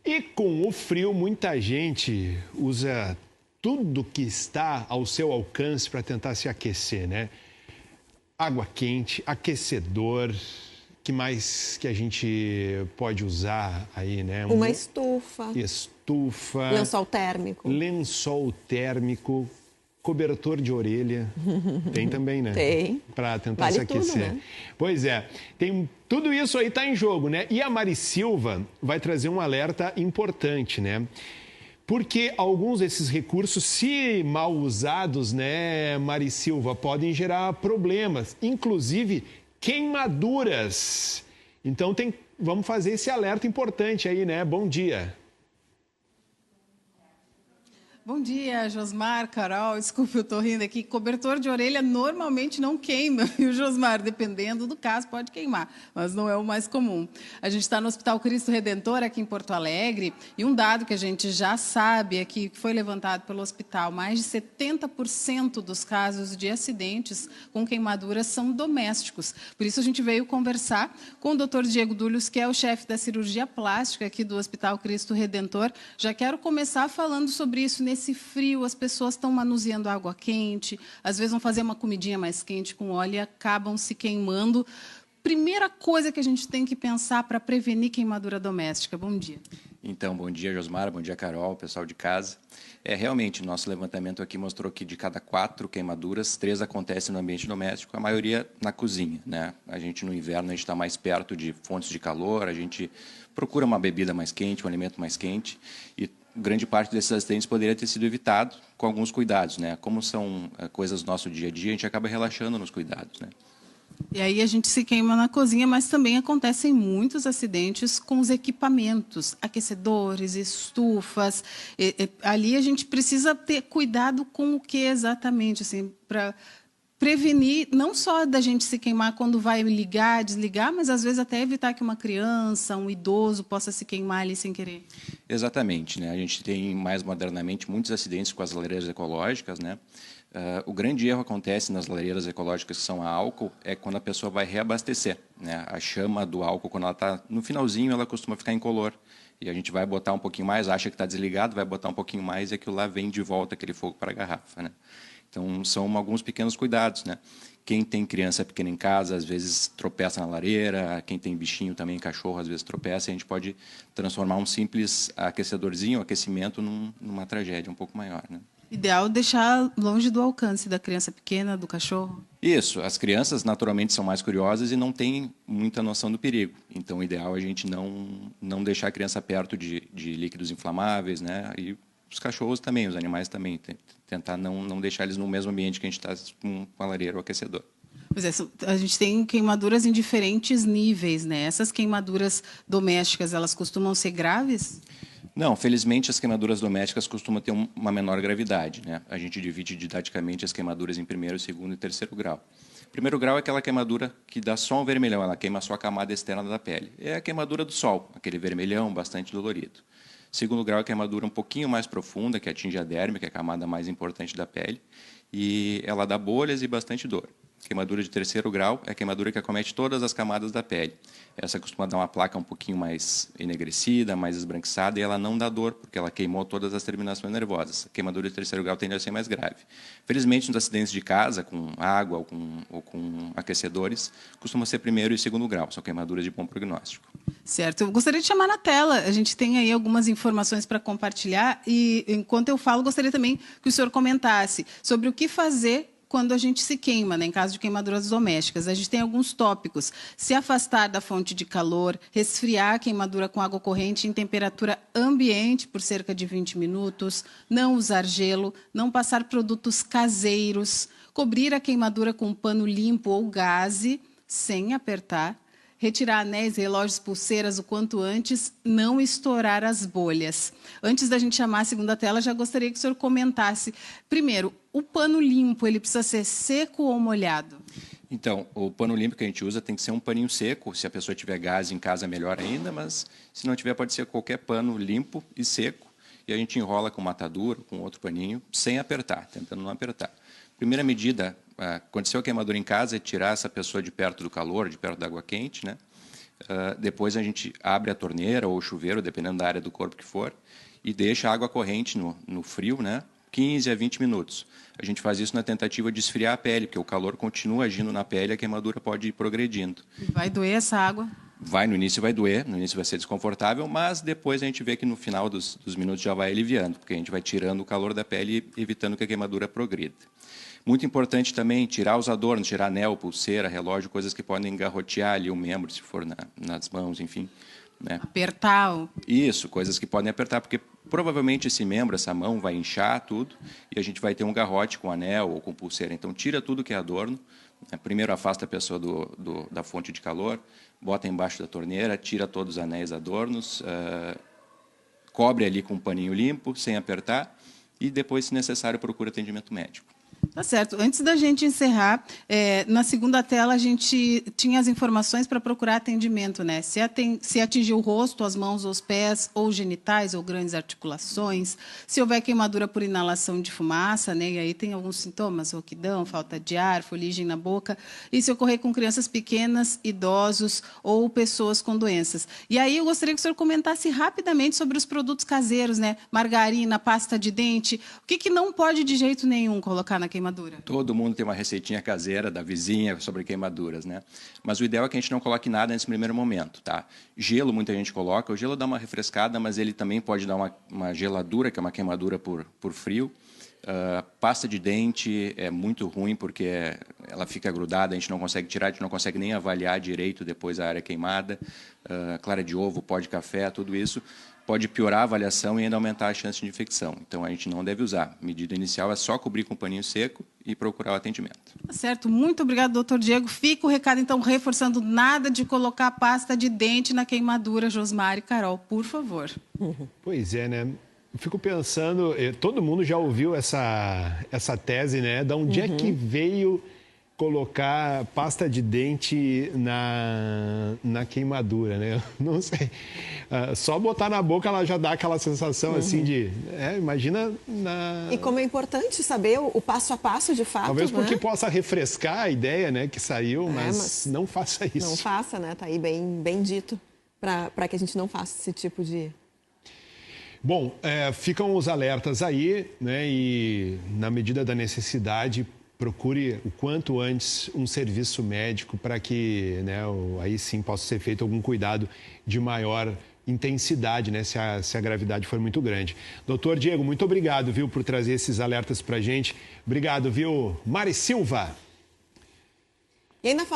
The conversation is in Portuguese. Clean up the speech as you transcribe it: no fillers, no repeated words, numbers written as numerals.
E com o frio, muita gente usa tudo que está ao seu alcance para tentar se aquecer, né? Água quente, aquecedor, que mais que a gente pode usar aí, né? Uma estufa. Estufa. Lençol térmico. Lençol térmico, cobertor de orelha. Tem também, né? Tem. Para tentar Vale se aquecer. tudo, né? Pois é. Tudo isso aí está em jogo, né? E a Mari Silva vai trazer um alerta importante, né? Porque alguns desses recursos, se mal usados, né, Mari Silva, podem gerar problemas, inclusive queimaduras. Então vamos fazer esse alerta importante aí, né? Bom dia. Bom dia, Josmar, Carol. Desculpe, eu estou rindo aqui. Cobertor de orelha normalmente não queima, viu, Josmar? Dependendo do caso, pode queimar, mas não é o mais comum. A gente está no Hospital Cristo Redentor, aqui em Porto Alegre, e um dado que a gente já sabe aqui, que foi levantado pelo hospital, mais de 70% dos casos de acidentes com queimaduras são domésticos. Por isso, a gente veio conversar com o Dr. Diego Dúlios, que é o chefe da cirurgia plástica aqui do Hospital Cristo Redentor. Já quero começar falando sobre isso. Nesse frio, as pessoas estão manuseando água quente, às vezes vão fazer uma comidinha mais quente com óleo e acabam se queimando. Primeira coisa que a gente tem que pensar para prevenir queimadura doméstica. Bom dia. Então, bom dia, Josmar, bom dia, Carol, pessoal de casa. Realmente, nosso levantamento aqui mostrou que de cada 4 queimaduras, 3 acontecem no ambiente doméstico, a maioria na cozinha, né? A gente, no inverno, a gente está mais perto de fontes de calor, a gente procura uma bebida mais quente, um alimento mais quente, e grande parte desses acidentes poderia ter sido evitado com alguns cuidados, né? Como são coisas do nosso dia a dia, a gente acaba relaxando nos cuidados, né? E aí a gente se queima na cozinha, mas também acontecem muitos acidentes com os equipamentos, aquecedores, estufas. Ali a gente precisa ter cuidado com o que exatamente, assim, para prevenir, não só da gente se queimar quando vai ligar, desligar, mas às vezes até evitar que uma criança, um idoso possa se queimar ali sem querer. Exatamente, né? A gente tem mais modernamente muitos acidentes com as lareiras ecológicas, né? O grande erro acontece nas lareiras ecológicas que são a álcool é quando a pessoa vai reabastecer, né? A chama do álcool, quando ela está no finalzinho, ela costuma ficar incolor. E a gente vai botar um pouquinho mais, acha que está desligado, vai botar um pouquinho mais e aquilo lá vem de volta aquele fogo para a garrafa, né? Então, são alguns pequenos cuidados, né? Quem tem criança pequena em casa, às vezes tropeça na lareira, quem tem bichinho também, cachorro, às vezes tropeça, e a gente pode transformar um simples aquecedorzinho, aquecimento, numa tragédia um pouco maior, né? Ideal deixar longe do alcance da criança pequena, do cachorro? Isso. As crianças, naturalmente, são mais curiosas e não têm muita noção do perigo. Então, o ideal é a gente não deixar a criança perto de líquidos inflamáveis, né? E os cachorros também, os animais também. Tentar não deixar eles no mesmo ambiente que a gente está com a lareira ou aquecedor. Pois é, a gente tem queimaduras em diferentes níveis, né? Essas queimaduras domésticas, elas costumam ser graves? Não, felizmente as queimaduras domésticas costumam ter uma menor gravidade, né? A gente divide didaticamente as queimaduras em primeiro, segundo e terceiro grau. Primeiro grau é aquela queimadura que dá só um vermelhão, ela queima só a camada externa da pele. É a queimadura do sol, aquele vermelhão bastante dolorido. Segundo grau é a queimadura um pouquinho mais profunda, que atinge a derme, que é a camada mais importante da pele, e ela dá bolhas e bastante dor. Queimadura de terceiro grau é a queimadura que acomete todas as camadas da pele. Essa costuma dar uma placa um pouquinho mais enegrecida, mais esbranquiçada, e ela não dá dor, porque ela queimou todas as terminações nervosas. A queimadura de terceiro grau tende a ser mais grave. Felizmente, nos acidentes de casa, com água ou com aquecedores, costuma ser primeiro e segundo grau. São queimaduras de bom prognóstico. Certo. Eu gostaria de chamar na tela. A gente tem aí algumas informações para compartilhar e, enquanto eu falo, gostaria também que o senhor comentasse sobre o que fazer quando a gente se queima, né, em caso de queimaduras domésticas. A gente tem alguns tópicos. Se afastar da fonte de calor, resfriar a queimadura com água corrente em temperatura ambiente por cerca de 20 minutos, não usar gelo, não passar produtos caseiros, cobrir a queimadura com um pano limpo ou gaze, sem apertar, retirar anéis, relógios, pulseiras o quanto antes, não estourar as bolhas. Antes da gente chamar a segunda tela, já gostaria que o senhor comentasse. Primeiro, o pano limpo, ele precisa ser seco ou molhado? Então, o pano limpo que a gente usa tem que ser um paninho seco. Se a pessoa tiver gás em casa, melhor ainda, mas se não tiver, pode ser qualquer pano limpo e seco. E a gente enrola com uma atadura, com outro paninho, sem apertar, tentando não apertar. Primeira medida, aconteceu a queimadura em casa, é tirar essa pessoa de perto do calor, de perto da água quente, né? Depois a gente abre a torneira ou o chuveiro, dependendo da área do corpo que for, e deixa a água corrente no frio, né? 15 a 20 minutos. A gente faz isso na tentativa de esfriar a pele, porque o calor continua agindo na pele e a queimadura pode ir progredindo. Vai doer essa água? No início vai doer, no início vai ser desconfortável, mas depois a gente vê que no final dos minutos já vai aliviando, porque a gente vai tirando o calor da pele e evitando que a queimadura progrida. Muito importante também tirar os adornos, tirar anel, pulseira, relógio, coisas que podem engarrotear ali o membro, se for nas mãos, enfim. Né? Apertar. Isso, coisas que podem apertar, porque provavelmente esse membro, essa mão, vai inchar tudo e a gente vai ter um garrote com anel ou com pulseira. Então, tira tudo que é adorno. Primeiro, afasta a pessoa da fonte de calor, bota embaixo da torneira, tira todos os anéis, adornos, cobre ali com um paninho limpo, sem apertar, e depois, se necessário, procura atendimento médico. Tá certo. Antes da gente encerrar, na segunda tela a gente tinha as informações para procurar atendimento, né? Se atingir o rosto, as mãos, os pés, ou genitais, ou grandes articulações, se houver queimadura por inalação de fumaça, né? E aí tem alguns sintomas, rouquidão, falta de ar, fuligem na boca, e se ocorrer com crianças pequenas, idosos ou pessoas com doenças. E aí eu gostaria que o senhor comentasse rapidamente sobre os produtos caseiros, né? Margarina, pasta de dente, o que não pode de jeito nenhum colocar na queimadura? Todo mundo tem uma receitinha caseira da vizinha sobre queimaduras, né? Mas o ideal é que a gente não coloque nada nesse primeiro momento, tá? Gelo, muita gente coloca. O gelo dá uma refrescada, mas ele também pode dar uma geladura, que é uma queimadura por frio. Pasta de dente é muito ruim, porque ela fica grudada, a gente não consegue tirar, a gente não consegue nem avaliar direito depois a área queimada. Clara de ovo, pó de café, tudo isso pode piorar a avaliação e ainda aumentar a chance de infecção. Então, a gente não deve usar. A medida inicial é só cobrir com paninho seco e procurar o atendimento. Tá certo. Muito obrigado, doutor Diego. Fica o recado, então, reforçando nada de colocar pasta de dente na queimadura. Josmar e Carol, por favor. Pois é, né? Eu fico pensando, todo mundo já ouviu essa tese, né? De onde é que veio colocar pasta de dente na queimadura, né? Eu não sei. Só botar na boca ela já dá aquela sensação assim de... imagina na... E como é importante saber o passo a passo, de fato. Talvez porque né? possa refrescar a ideia, né? Que saiu, mas não faça isso. Não faça, né? Tá aí bem dito para que a gente não faça esse tipo de... Bom, ficam os alertas aí, né? E na medida da necessidade, procure o quanto antes um serviço médico para que, né, aí sim possa ser feito algum cuidado de maior intensidade, né, se a gravidade for muito grande. Doutor Diego, muito obrigado, viu, por trazer esses alertas para a gente. Obrigado, viu, Mari Silva. E ainda